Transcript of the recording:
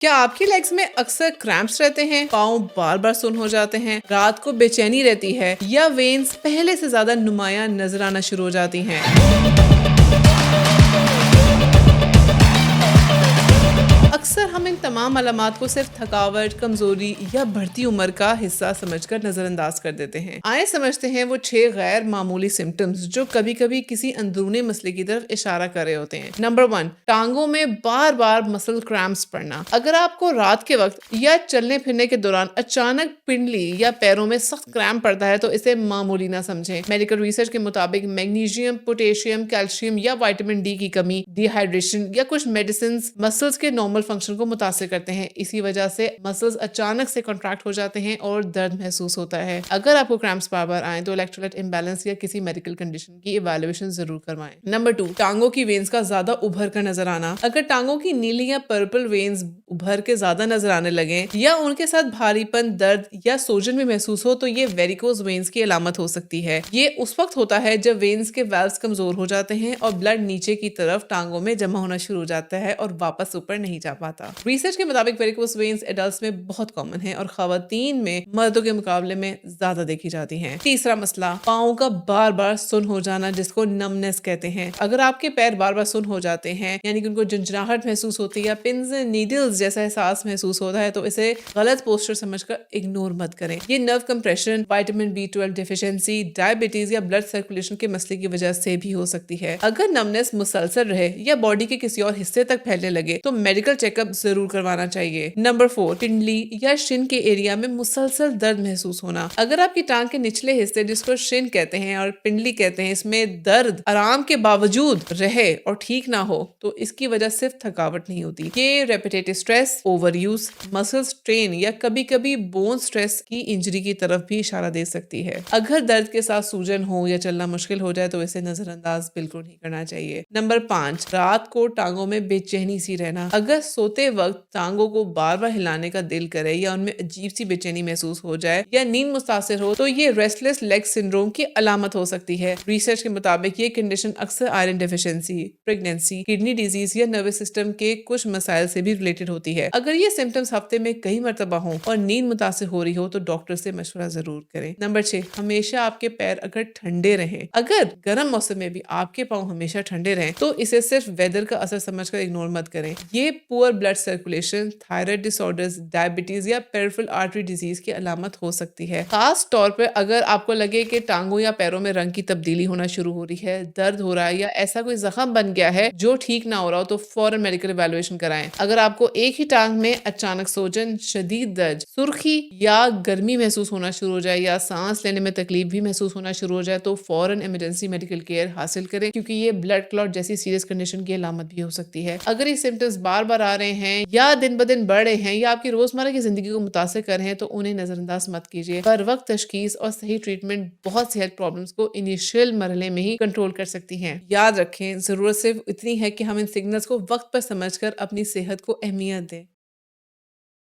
क्या आपकी लेग्स में अक्सर क्रैम्प्स रहते हैं, पाँव बार बार सुन्न हो जाते हैं, रात को बेचैनी रहती है या वेन्स पहले से ज्यादा नुमाया नजर आना शुरू हो जाती हैं? अक्सर हम इन तमाम अलामात को सिर्फ थकावट, कमजोरी या बढ़ती उम्र का हिस्सा समझकर नजरअंदाज कर देते हैं। आए समझते हैं वो 6 गैर मामूली सिम्टम्स जो कभी कभी किसी अंदरूनी मसले की तरफ इशारा कर रहे होते हैं। नंबर 1, टांगों में बार बार मसल क्रैम्प्स पड़ना। अगर आपको रात के वक्त या चलने फिरने के दौरान अचानक पिंडली या पैरों में सख्त क्रैम्प पड़ता है तो इसे मामूली ना समझें। मेडिकल रिसर्च के मुताबिक मैग्नीशियम, पोटेशियम, कैल्शियम या विटामिन डी की कमी, डिहाइड्रेशन या कुछ मेडिसिन मसल्स के नॉर्मल फंक्शन को मुतासिर करते हैं। इसी वजह से मसल्स अचानक से कॉन्ट्रैक्ट हो जाते हैं और दर्द महसूस होता है। अगर आपको क्रैम्प्स बार बार आए तो इलेक्ट्रोलाइट इम्बैलेंस या किसी मेडिकल कंडीशन की इवैल्यूएशन जरूर करवाएं। नंबर 2, टांगों की वेन्स का ज्यादा उभर कर नजर आना। अगर टांगों की नीली या पर्पल वेन्स उभर के ज्यादा नजर आने लगे या उनके साथ भारीपन, दर्द या सोजन भी महसूस हो तो ये वेरिकोज वेन्स की अलामत हो सकती है। ये उस वक्त होता है जब वेन्स के वाल्व्स कमजोर हो जाते हैं और ब्लड नीचे की तरफ टांगों में जमा होना शुरू हो जाता है और वापस ऊपर नहीं जा पाता। रिसर्च के मुताबिक वेरिकोस वेन्स एडल्ट्स में बहुत कॉमन है और खवातीन में मर्दों के मुकाबले में ज्यादा देखी जाती हैं। तीसरा मसला, पाँव का बार बार सुन्न हो जाना, जिसको नमनेस कहते हैं। अगर आपके पैर बार बार सुन्न हो जाते हैं यानी कि उनको झंझनाहट महसूस होती है या पिन्स एंड नीडल्स जैसा एहसास महसूस होता है तो इसे गलत पोस्चर समझकर इग्नोर मत करें। ये nerve compression, vitamin B12 deficiency, diabetes या ब्लड सर्कुलेशन के मसले की वजह से भी हो सकती है। अगर नमनेस मुसलसल रहे या बॉडी के किसी और हिस्से तक फैलने लगे तो मेडिकल चेकअप जरूर करवाना चाहिए। नंबर 4, पिंडली या शिन के एरिया में मुसलसल दर्द महसूस होना। अगर आपकी टांग के निचले हिस्से, जिसको शिन कहते हैं और पिंडली कहते हैं, इसमें दर्द आराम के बावजूद रहे और ठीक ना हो तो इसकी वजह सिर्फ थकावट नहीं होती। ये repetitive stress, over use, muscle strain या कभी कभी बोन स्ट्रेस की इंजरी की तरफ भी इशारा दे सकती है। अगर दर्द के साथ सूजन हो या चलना मुश्किल हो जाए तो इसे नजरअंदाज बिल्कुल नहीं करना चाहिए। नंबर 5, रात को टांगों में बेचैनी सी रहना। अगर सोते वक्त टांगों को बार बार हिलाने का दिल करे या उनमें अजीब सी बेचैनी महसूस हो जाए या नींद मुतासिर हो तो ये रेस्टलेस लेग सिंड्रोम की अलामत हो सकती है। रिसर्च के मुताबिक ये कंडीशन अक्सर iron deficiency, pregnancy, kidney disease या नर्वस सिस्टम के कुछ मसाइल से भी रिलेटेड होती है। अगर ये सिम्टम्स हफ्ते में कई मरतबा हो और नींद मुतासिर हो रही हो तो डॉक्टर से मशवरा जरूर करें। नंबर 6, हमेशा आपके पैर अगर ठंडे रहें। अगर गर्म मौसम में भी आपके पाँव हमेशा ठंडे रहें तो इसे सिर्फ वेदर का असर समझकर इग्नोर मत करें। ये poor blood circulation, thyroid disorders, diabetes या पेरिफेरल आर्टरी डिजीज की अलामत हो सकती है। खास तौर पर अगर आपको लगे कि टांगों या पैरों में रंग की तब्दीली होना शुरू हो रही है, दर्द हो रहा है या ऐसा कोई जख्म बन गया है जो ठीक ना हो रहा हो तो फौरन मेडिकल इवैल्यूएशन कराएं। अगर आपको एक ही टांग में अचानक सोजन, शदीद दर्द, सुर्खी या गर्मी महसूस होना शुरू हो जाए या सांस लेने में तकलीफ भी महसूस होना शुरू हो जाए तो फौरन इमरजेंसी मेडिकल केयर हासिल करें, क्योंकि ये ब्लड क्लॉट जैसी सीरियस कंडीशन की अलामत भी हो सकती है। अगर ये सिम्टम्स बार बार आ रहे हैं या दिन ब दिन बढ़ रहे हैं या आपकी रोजमर्रा की जिंदगी को मुतासिर कर रहे हैं तो उन्हें नजरअंदाज मत कीजिए। बर वक्त तशखीस और सही ट्रीटमेंट बहुत सेहत प्रॉब्लम्स को इनिशियल मरहले में ही कंट्रोल कर सकती हैं। याद रखें, जरूरत सिर्फ इतनी है कि हम इन सिग्नल्स को वक्त पर समझकर अपनी सेहत को अहमियत दें।